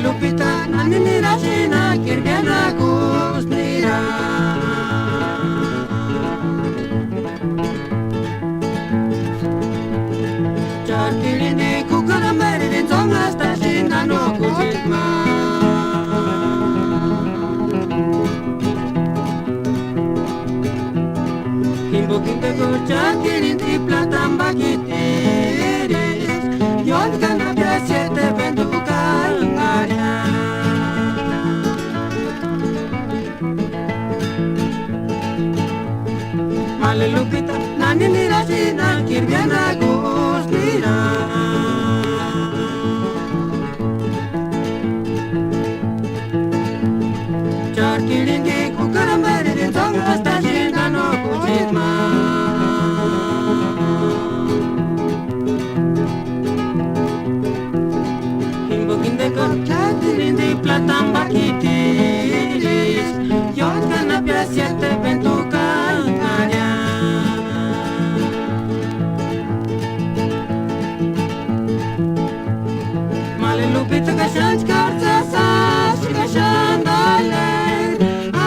Lupita, naninira shina, kirgena gusnira. Charkirindi kukara meririn zonga stashina no kujitma. Kimbo kinte ko charkirindi platamba kitiris. Yon kana piasiete bentu kalungaria. Male Lupita, naninira shina, kirgena gusnira. Charkirindi kukara meririn zonga stashina no kujitma. Charkirindi platamba kitiris. Yon kana piasiete bentu kalungaria. Male Lupita kashan scarza sas kashan dale. ¿A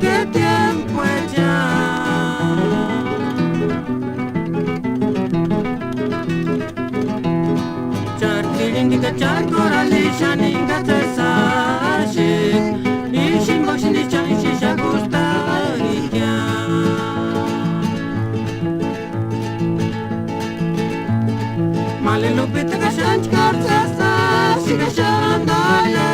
qué tiempo es ya? Charkirindi kachar korali shaninga tsasashik. Ishin boshini chanshi shagustarikia. Male Lupita kashan scarza sas kashan dale.